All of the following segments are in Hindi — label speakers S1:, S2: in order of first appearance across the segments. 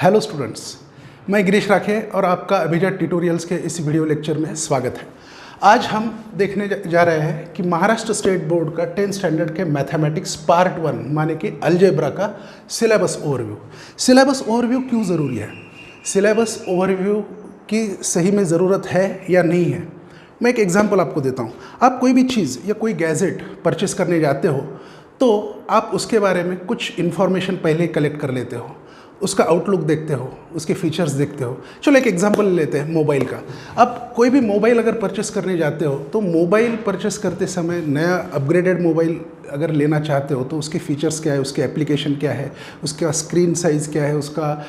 S1: हेलो स्टूडेंट्स, मैं गिरीश राखे और आपका अभिजात ट्यूटोरियल्स के इस वीडियो लेक्चर में स्वागत है। आज हम देखने जा रहे हैं कि महाराष्ट्र स्टेट बोर्ड का 10th स्टैंडर्ड के मैथमेटिक्स पार्ट 1 माने कि अलजेब्रा का सिलेबस ओवरव्यू। सिलेबस ओवरव्यू क्यों ज़रूरी है? सिलेबस ओवरव्यू की सही में ज़रूरत है या नहीं है? मैं एक एग्जांपल आपको देता हूँ। आप कोई भी चीज़ या कोई गैजेट परचेस करने जाते हो तो आप उसके बारे में कुछ इन्फॉर्मेशन पहले कलेक्ट कर लेते हो, उसका आउटलुक देखते हो, उसके फीचर्स देखते हो। चलो एक एग्जांपल लेते हैं मोबाइल का। अब कोई भी मोबाइल अगर परचेस करने जाते हो तो मोबाइल परचेस करते समय नया अपग्रेडेड मोबाइल अगर लेना चाहते हो तो उसके फीचर्स क्या है, उसके एप्लीकेशन क्या है, उसका स्क्रीन साइज़ क्या है, उसका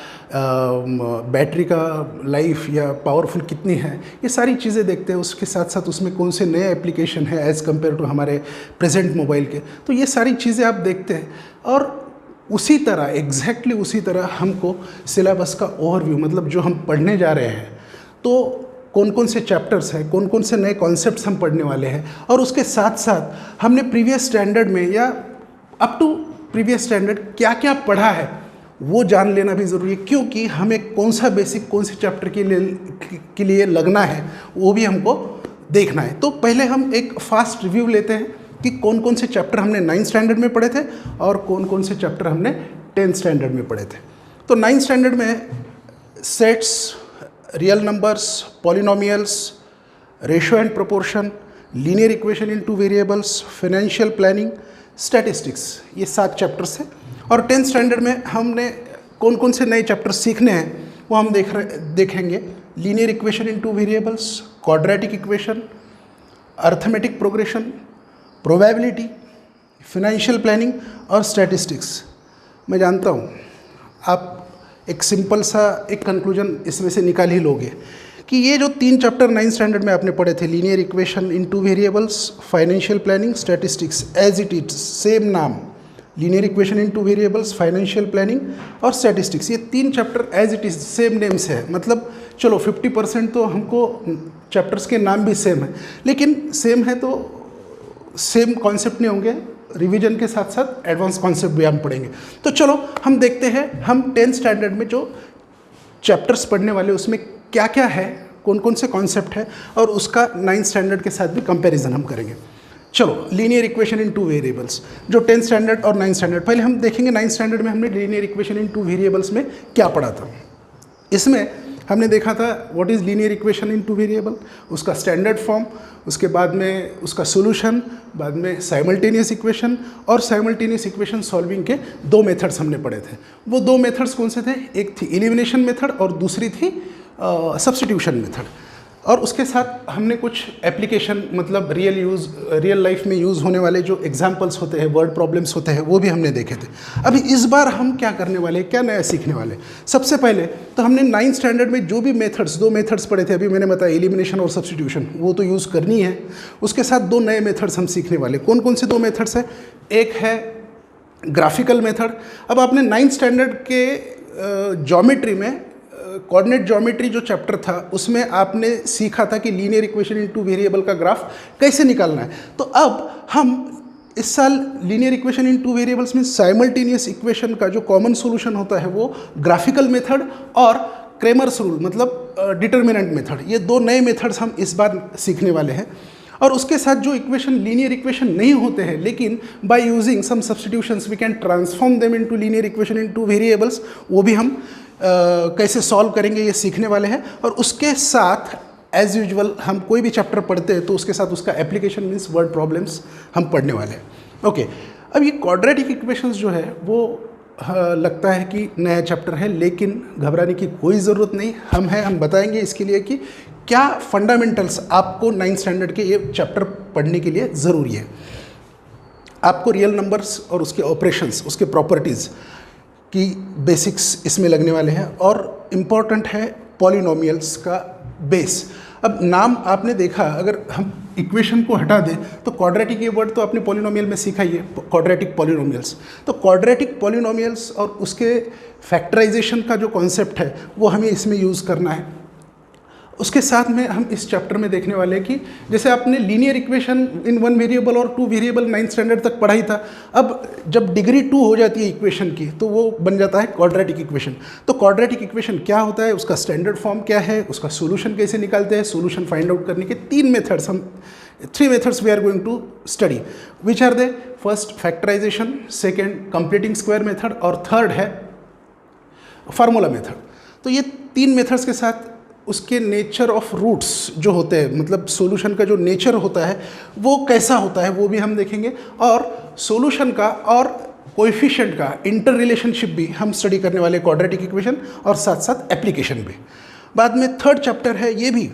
S1: बैटरी का लाइफ या पावरफुल कितनी है, ये सारी चीज़ें देखते हैं। उसके साथ साथ उसमें कौन से नए एप्लीकेशन है एज़ कम्पेयर टू हमारे प्रेजेंट मोबाइल के, तो ये सारी चीज़ें आप देखते हैं। और उसी तरह एग्जैक्टली उसी तरह हमको सिलेबस का ओवरव्यू, मतलब जो हम पढ़ने जा रहे हैं तो कौन कौन से चैप्टर्स हैं, कौन कौन से नए कॉन्सेप्ट्स हम पढ़ने वाले हैं, और उसके साथ साथ हमने प्रीवियस स्टैंडर्ड में या अप टू प्रीवियस स्टैंडर्ड क्या क्या पढ़ा है वो जान लेना भी ज़रूरी है, क्योंकि हमें कौन सा बेसिक कौन से चैप्टर के लिए लगना है वो भी हमको देखना है। तो पहले हम एक फास्ट रिव्यू लेते हैं कि कौन कौन से चैप्टर हमने 9th स्टैंडर्ड में पढ़े थे और कौन कौन से चैप्टर हमने 10th स्टैंडर्ड में पढ़े थे। तो 9th स्टैंडर्ड में sets, real numbers, polynomials, ratio and proportion, linear equation in two variables, financial planning, statistics, ये 7 चैप्टर्स हैं। और 10th स्टैंडर्ड में हमने कौन कौन से नए चैप्टर सीखने हैं वो हम देखेंगे। Linear equation in two variables, quadratic equation, arithmetic progression, probability, financial planning और स्टैटिस्टिक्स। मैं जानता हूँ आप एक सिंपल सा एक कंक्लूजन इसमें से निकाल ही लोगे कि ये जो 3 चैप्टर 9th स्टैंडर्ड में आपने पढ़े थे, linear equation in two variables, financial planning, statistics, as it is same नाम, linear equation in two variables, financial planning और स्टैटिस्टिक्स, ये 3 chapter as it is same name से है। मतलब चलो 50% तो हमको चैप्टर्स के नाम भी सेम है, लेकिन सेम है तो सेम कॉन्सेप्ट नहीं होंगे, रिवीजन के साथ साथ एडवांस कॉन्सेप्ट भी हम पढ़ेंगे। तो चलो हम देखते हैं हम 10th स्टैंडर्ड में जो चैप्टर्स पढ़ने वाले उसमें क्या क्या है, कौन कौन से कॉन्सेप्ट है, और उसका 9th स्टैंडर्ड के साथ भी कंपैरिजन हम करेंगे। चलो linear equation in two variables, जो 10th स्टैंडर्ड और 9th स्टैंडर्ड, पहले हम देखेंगे 9th स्टैंडर्ड में हमने linear equation in two variables में क्या पढ़ा था। इसमें हमने देखा था what is linear equation in two variable, उसका स्टैंडर्ड फॉर्म, उसके बाद में उसका सॉल्यूशन, बाद में साइमल्टेनियस इक्वेशन, और साइमल्टेनियस इक्वेशन सॉल्विंग के 2 मेथड्स हमने पढ़े थे। वो 2 मेथड्स कौन से थे? एक थी एलिमिनेशन मेथड और दूसरी थी सब्स्टिट्यूशन मेथड। और उसके साथ हमने कुछ एप्लीकेशन, मतलब रियल लाइफ में यूज़ होने वाले जो एग्जाम्पल्स होते हैं, वर्ड प्रॉब्लम्स होते हैं, वो भी हमने देखे थे। अभी इस बार हम क्या करने वाले हैं, क्या नया सीखने वाले? सबसे पहले तो हमने 9th स्टैंडर्ड में जो भी मेथड्स, 2 मेथड्स पढ़े थे, अभी मैंने बताया एलिमिनेशन और सब्स्टिट्यूशन, वो तो यूज़ करनी है। उसके साथ 2 नए मेथड्स हम सीखने वाले। कौन कौन से 2 मेथड्स हैं? एक है ग्राफिकल मेथड। अब आपने 9th स्टैंडर्ड के ज्योमेट्री में कोऑर्डिनेट ज्योमेट्री जो चैप्टर था उसमें आपने सीखा था कि linear equation in two variable का ग्राफ कैसे निकालना है। तो अब हम इस साल linear equation in two variables में साइमल्टेनियस इक्वेशन का जो कॉमन सॉल्यूशन होता है वो ग्राफिकल मेथड और क्रेमर्स रूल, मतलब डिटर्मिनेंट मेथड, ये 2 नए मेथड्स हम इस बार सीखने वाले हैं। और उसके साथ जो इक्वेशन लीनियर इक्वेशन नहीं होते हैं, लेकिन by using some substitutions we can transform them into linear equation into variables, वो भी हम कैसे सॉल्व करेंगे ये सीखने वाले हैं। और उसके साथ एज यूजुअल हम कोई भी चैप्टर पढ़ते हैं तो उसके साथ उसका एप्लीकेशन मीन्स वर्ड प्रॉब्लम्स हम पढ़ने वाले हैं। ओके, अब ये क्वाड्रेटिक इक्वेशंस जो है वो लगता है कि नया चैप्टर है, लेकिन घबराने की कोई ज़रूरत नहीं। हम बताएंगे इसके लिए कि क्या फंडामेंटल्स आपको 9th स्टैंडर्ड के ये चैप्टर पढ़ने के लिए ज़रूरी है। आपको रियल नंबर्स और उसके ऑपरेशंस, उसके प्रॉपर्टीज़ की बेसिक्स इसमें लगने वाले हैं, और इम्पॉर्टेंट है पॉलिनोमियल्स का बेस। अब नाम आपने देखा, अगर हम इक्वेशन को हटा दें तो क्वाड्रेटिक, ये वर्ड तो आपने पॉलिनोमियल में सीखा ही है, क्वाड्रेटिक पॉलिनोमियल्स। तो क्वाड्रेटिक पॉलिनोमियल्स और उसके फैक्टराइजेशन का जो कॉन्सेप्ट है वो हमें इसमें यूज़ करना है। उसके साथ में हम इस चैप्टर में देखने वाले हैं कि जैसे आपने लीनियर इक्वेशन इन 1 वेरिएबल और 2 वेरिएबल 9th स्टैंडर्ड तक पढ़ा ही था, अब जब डिग्री 2 हो जाती है इक्वेशन की तो वो बन जाता है क्वाड्रेटिक इक्वेशन। तो क्वाड्रेटिक इक्वेशन क्या होता है, उसका स्टैंडर्ड फॉर्म क्या है, उसका सोल्यूशन कैसे निकालते हैं, सोल्यूशन फाइंड आउट करने के 3 methods we are going to study. Which are they? First factorisation, second completing square method और थर्ड है फार्मूला मेथड। तो ये 3 मेथड्स के साथ उसके नेचर ऑफ रूट्स जो होते हैं, मतलब सॉल्यूशन का जो नेचर होता है वो कैसा होता है वो भी हम देखेंगे, और सॉल्यूशन का और कोएफिशिएंट का इंटर रिलेशनशिप भी हम स्टडी करने वाले क्वाड्रेटिक इक्वेशन और साथ साथ एप्लीकेशन भी। बाद में थर्ड चैप्टर है, ये भी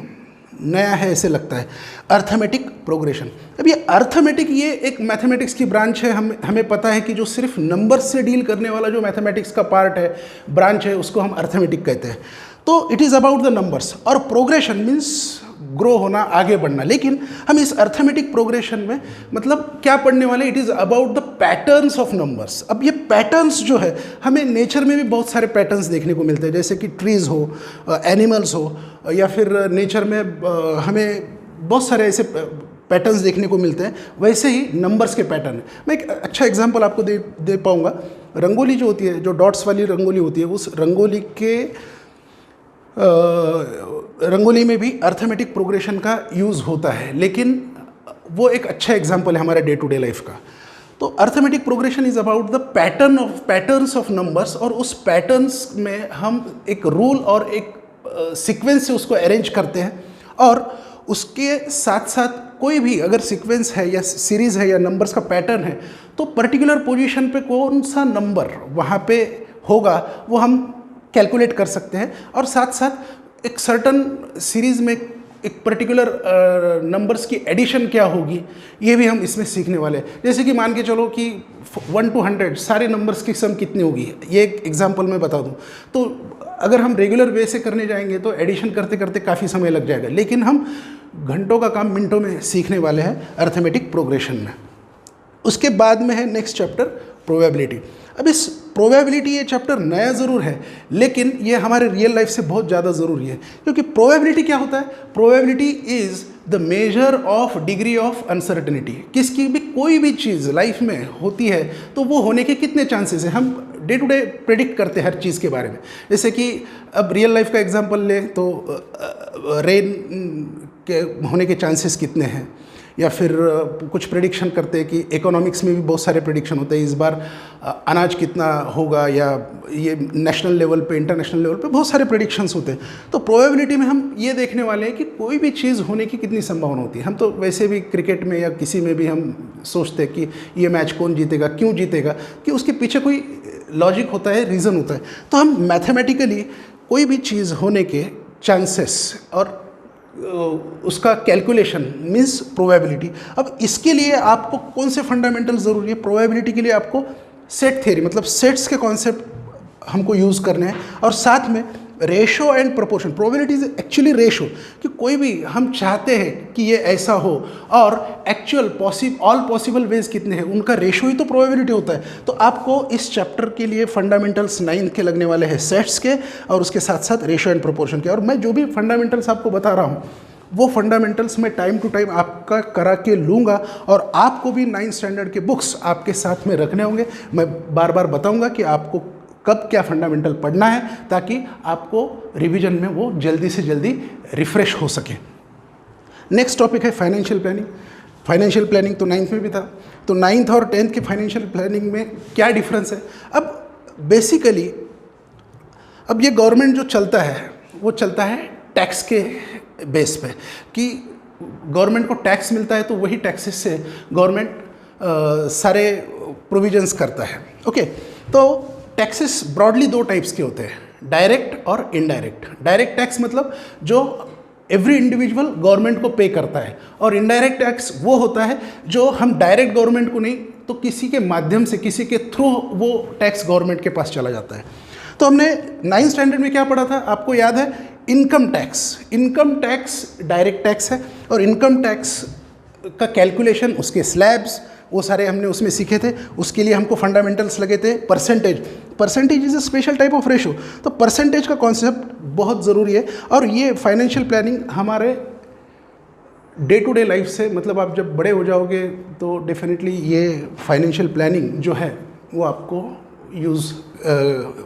S1: नया है ऐसे लगता है, अर्थमेटिक प्रोग्रेशन। अब ये अर्थमेटिक ये एक मैथमेटिक्स की ब्रांच है, हमें पता है कि जो सिर्फ नंबर से डील करने वाला जो मैथमेटिक्स का पार्ट है, ब्रांच है, उसको हम अर्थमेटिक कहते हैं। तो it is about the numbers, और प्रोग्रेशन मीन्स ग्रो होना, आगे बढ़ना। लेकिन हम इस अर्थमेटिक प्रोग्रेशन में मतलब क्या पढ़ने वाले, it is about the patterns of numbers. अब ये पैटर्न्स जो है, हमें नेचर में भी बहुत सारे पैटर्न्स देखने को मिलते हैं, जैसे कि ट्रीज़ हो, एनिमल्स हो, या फिर नेचर में हमें बहुत सारे ऐसे पैटर्न्स देखने को मिलते हैं, वैसे ही नंबर्स के पैटर्न। मैं एक अच्छा एग्जांपल आपको दे पाऊँगा। रंगोली जो होती है, जो डॉट्स वाली रंगोली होती है, उस रंगोली के रंगोली में भी अर्थमेटिक प्रोग्रेशन का यूज़ होता है, लेकिन वो एक अच्छा एग्जांपल है हमारे डे टू डे लाइफ का। तो arithmetic progression is about the patterns of numbers, और उस पैटर्न्स में हम एक रूल और एक सीक्वेंस से उसको अरेंज करते हैं, और उसके साथ साथ कोई भी अगर सीक्वेंस है या सीरीज़ है या नंबर्स का पैटर्न है, तो पर्टिकुलर पोजीशन पे कौन सा नंबर वहाँ पे होगा वो हम कैलकुलेट कर सकते हैं, और साथ साथ एक सर्टन सीरीज़ में एक पर्टिकुलर नंबर्स की एडिशन क्या होगी ये भी हम इसमें सीखने वाले हैं। जैसे कि मान के चलो कि 1 to 100 सारे नंबर्स की सम कितनी होगी, ये एक एग्जांपल मैं बता दूं। तो अगर हम रेगुलर वे से करने जाएंगे तो एडिशन करते करते काफ़ी समय लग जाएगा, लेकिन हम घंटों का काम मिनटों में सीखने वाले हैं अर्थमेटिक प्रोग्रेशन में। उसके बाद में है नेक्स्ट चैप्टर प्रोबेबिलिटी। अब इस प्रोबेबिलिटी ये चैप्टर नया ज़रूर है, लेकिन ये हमारे रियल लाइफ से बहुत ज़्यादा ज़रूरी है, क्योंकि प्रोबेबिलिटी क्या होता है? Probability is the measure of degree of uncertainty. किसकी भी कोई भी चीज़ लाइफ में होती है तो वो होने के कितने चांसेस हैं, हम डे टू डे प्रेडिक्ट करते हैं हर चीज़ के बारे में। जैसे कि अब रियल लाइफ का एग्जांपल लें तो रेन के होने के चांसेस कितने हैं, या फिर कुछ प्रेडिक्शन करते हैं कि इकोनॉमिक्स में भी बहुत सारे प्रेडिक्शन होते हैं, इस बार अनाज कितना होगा, या ये नेशनल लेवल पे इंटरनेशनल लेवल पे बहुत सारे प्रेडिक्शंस होते हैं। तो प्रोबेबिलिटी में हम ये देखने वाले हैं कि कोई भी चीज़ होने की कितनी संभावना होती है। हम तो वैसे भी क्रिकेट में या किसी में भी हम सोचते हैं कि ये मैच कौन जीतेगा, क्यों जीतेगा, कि उसके पीछे कोई लॉजिक होता है, रीज़न होता है। तो हम मैथमेटिकली कोई भी चीज़ होने के चांसेस और उसका कैलकुलेशन मीन्स प्रोबेबिलिटी। अब इसके लिए आपको कौन से फंडामेंटल ज़रूरी है? प्रोबेबिलिटी के लिए आपको सेट थ्योरी, मतलब सेट्स के कॉन्सेप्ट हमको यूज़ करने हैं, और साथ में ratio and proportion. Probability is actually ratio, कि कोई भी हम चाहते हैं कि ये ऐसा हो, और एक्चुअल ऑल पॉसिबल वेज कितने हैं, उनका रेशो ही तो प्रोबेबिलिटी होता है। तो आपको इस चैप्टर के लिए फंडामेंटल्स 9th के लगने वाले हैं सेट्स के, और उसके साथ साथ रेशो एंड प्रोपोर्शन के। और मैं जो भी फंडामेंटल्स आपको बता रहा हूँ वो फंडामेंटल्स मैं टाइम टू टाइम आपका करा के लूँगा, और आपको भी 9th स्टैंडर्ड के बुक्स आपके साथ में रखने होंगे। मैं बार बार बताऊँगा कि आपको कब क्या फंडामेंटल पढ़ना है, ताकि आपको रिवीजन में वो जल्दी से जल्दी रिफ्रेश हो सके। नेक्स्ट टॉपिक है फाइनेंशियल प्लानिंग। फाइनेंशियल प्लानिंग तो 9th में भी था, तो 9th और 10th के फाइनेंशियल प्लानिंग में क्या डिफरेंस है? अब बेसिकली अब ये गवर्नमेंट जो चलता है वो चलता है टैक्स के बेस पे, कि गवर्नमेंट को टैक्स मिलता है तो वही टैक्सेस से गवर्नमेंट सारे प्रोविजंस करता है। ओके, तो टैक्सेस ब्रॉडली 2 टाइप्स के होते हैं, डायरेक्ट और इनडायरेक्ट। डायरेक्ट टैक्स मतलब जो एवरी इंडिविजुअल गवर्नमेंट को पे करता है, और इनडायरेक्ट टैक्स वो होता है जो हम डायरेक्ट गवर्नमेंट को नहीं तो किसी के माध्यम से, किसी के थ्रू वो टैक्स गवर्नमेंट के पास चला जाता है। तो हमने 9th स्टैंडर्ड में क्या पढ़ा था, आपको याद है? Income tax. Income tax direct tax है, और इनकम टैक्स का कैलकुलेशन, उसके स्लैब्स, वो सारे हमने उसमें सीखे थे। उसके लिए हमको फंडामेंटल्स लगे थे। Percentage is a special type of ratio. तो परसेंटेज का कॉन्सेप्ट बहुत ज़रूरी है, और ये फाइनेंशियल प्लानिंग हमारे डे टू डे लाइफ से, मतलब आप जब बड़े हो जाओगे तो डेफिनेटली ये फाइनेंशियल प्लानिंग जो है वो आपको यूज़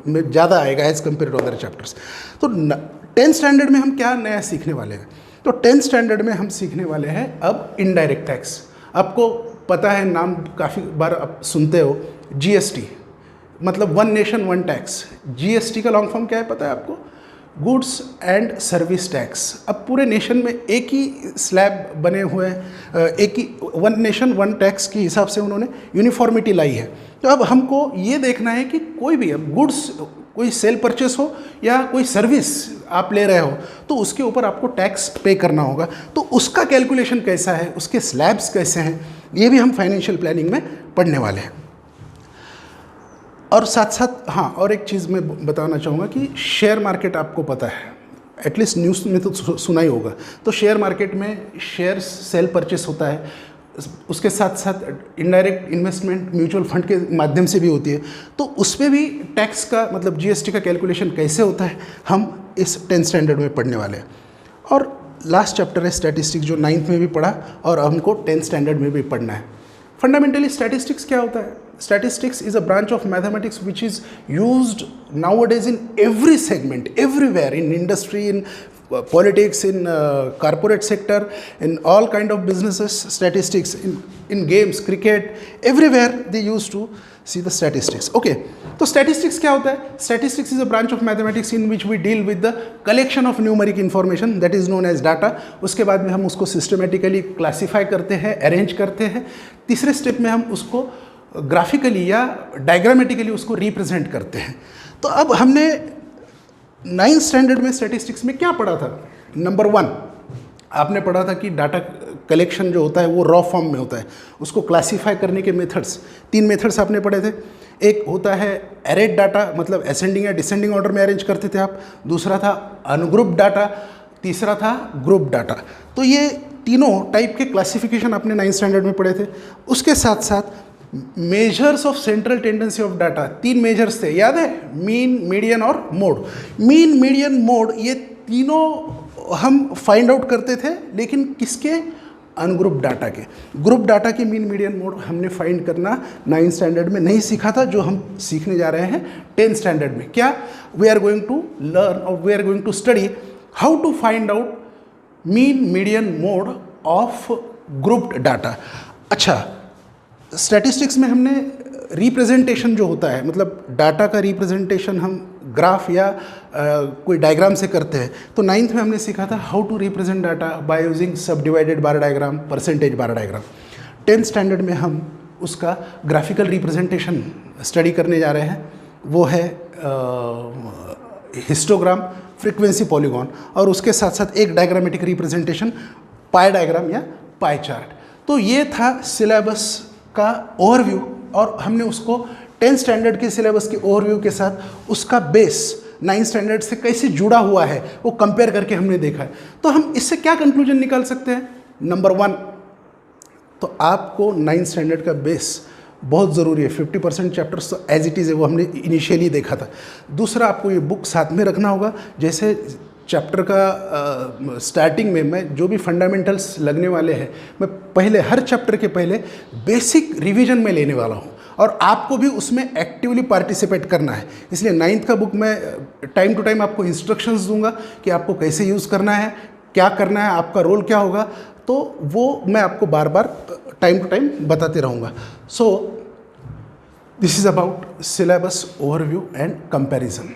S1: में ज़्यादा आएगा as compare to other chapters. तो 10th स्टैंडर्ड में हम क्या नया सीखने वाले हैं? तो 10th स्टैंडर्ड में हम सीखने वाले हैं अब इनडायरेक्ट टैक्स। आपको पता है, नाम काफ़ी बार आप सुनते हो, GST, मतलब one nation one tax. GST का लॉन्ग फॉर्म क्या है पता है आपको? Goods and service tax. अब पूरे नेशन में एक ही स्लैब बने हुए हैं, एक ही वन नेशन वन टैक्स के हिसाब से उन्होंने यूनिफॉर्मिटी लाई है। तो अब हमको ये देखना है कि कोई भी, अब गुड्स कोई सेल परचेस हो या कोई सर्विस आप ले रहे हो, तो उसके ऊपर आपको टैक्स पे करना होगा। तो उसका कैलकुलेशन कैसा है, उसके स्लैब्स कैसे हैं, ये भी हम फाइनेंशियल प्लानिंग में पढ़ने वाले हैं। और साथ साथ हाँ, और एक चीज़ मैं बताना चाहूँगा कि शेयर मार्केट आपको पता है, एटलीस्ट न्यूज़ में तो सुना ही होगा। तो शेयर मार्केट में शेयर्स सेल परचेस होता है, उसके साथ साथ इनडायरेक्ट इन्वेस्टमेंट म्यूचुअल फंड के माध्यम से भी होती है। तो उसमें भी टैक्स का, मतलब GST का कैलकुलेशन कैसे होता है, हम इस 10th स्टैंडर्ड में पढ़ने वाले हैं। और लास्ट चैप्टर है स्टैटिस्टिक्स, जो 9th में भी पढ़ा और हमको 10th स्टैंडर्ड में भी पढ़ना है। फंडामेंटली स्टैटिस्टिक्स क्या होता है? Statistics is a branch of mathematics which is used nowadays in every segment, everywhere, in industry, in politics, in corporate sector, in all kind of businesses. Statistics in games, cricket, everywhere they used to see the statistics. Okay, तो statistics क्या होता है? Statistics is a branch of mathematics in which we deal with the collection of numeric information that is known as data. उसके बाद में हम उसको systematically classify करते हैं, arrange करते हैं। तीसरे स्टेप में हम उसको ग्राफिकली या डायग्रामेटिकली उसको रिप्रेजेंट करते हैं। तो अब हमने 9th स्टैंडर्ड में स्टैटिस्टिक्स में क्या पढ़ा था? नंबर 1 आपने पढ़ा था कि डाटा कलेक्शन जो होता है वो रॉ फॉर्म में होता है। उसको क्लासीफाई करने के मेथड्स, 3 मेथड्स आपने पढ़े थे। एक होता है एरेड डाटा, मतलब असेंडिंग या डिसेंडिंग ऑर्डर में अरेंज करते थे आप। दूसरा था अनग्रुप डाटा, तीसरा था ग्रुप डाटा। तो ये तीनों टाइप के क्लासिफिकेशन आपने 9th स्टैंडर्ड में पढ़े थे। उसके साथ साथ measures of central tendency of data, 3 measures थे, याद है? मीन, मीडियन और मोड। मीन, मीडियन, मोड, ये तीनों हम फाइंड आउट करते थे, लेकिन किसके? अनग्रुप डाटा के। ग्रुप डाटा के मीन, मीडियन, मोड हमने फाइंड करना 9th स्टैंडर्ड में नहीं सीखा था, जो हम सीखने जा रहे हैं 10th स्टैंडर्ड में। क्या? We are going to learn और we are going to study how to find out mean, median, mode of grouped data. अच्छा, स्टैटिस्टिक्स में हमने रिप्रेजेंटेशन जो होता है, मतलब डाटा का रिप्रेजेंटेशन हम ग्राफ या कोई डायग्राम से करते हैं। तो 9th में हमने सीखा था how to represent data by using subdivided bar diagram, percentage bar diagram. 10th standard में हम उसका ग्राफिकल रिप्रेजेंटेशन स्टडी करने जा रहे हैं। वो है हिस्टोग्राम, फ्रीक्वेंसी पॉलीगॉन, और उसके साथ साथ एक डायग्रामेटिक रिप्रेजेंटेशन, पाई डायग्राम या पाई चार्ट। तो ये था सिलेबस का ओवरव्यू, और हमने उसको 10th स्टैंडर्ड के सिलेबस के ओवरव्यू के साथ उसका बेस 9th स्टैंडर्ड से कैसे जुड़ा हुआ है वो कंपेयर करके हमने देखा है। तो हम इससे क्या कंक्लूजन निकाल सकते हैं? नंबर 1, तो आपको 9th स्टैंडर्ड का बेस बहुत ज़रूरी है। 50% चैप्टर्स तो एज इट इज़ है, वो हमने इनिशियली देखा था। दूसरा, आपको ये बुक साथ में रखना होगा। जैसे चैप्टर का स्टार्टिंग में मैं जो भी फंडामेंटल्स लगने वाले हैं, मैं पहले हर चैप्टर के पहले बेसिक रिवीजन में लेने वाला हूँ, और आपको भी उसमें एक्टिवली पार्टिसिपेट करना है। इसलिए 9th का बुक मैं टाइम टू टाइम आपको इंस्ट्रक्शंस दूंगा कि आपको कैसे यूज़ करना है, क्या करना है, आपका रोल क्या होगा, तो वो मैं आपको बार बार टाइम टू टाइम बताते रहूँगा। So this is about syllabus overview and comparison.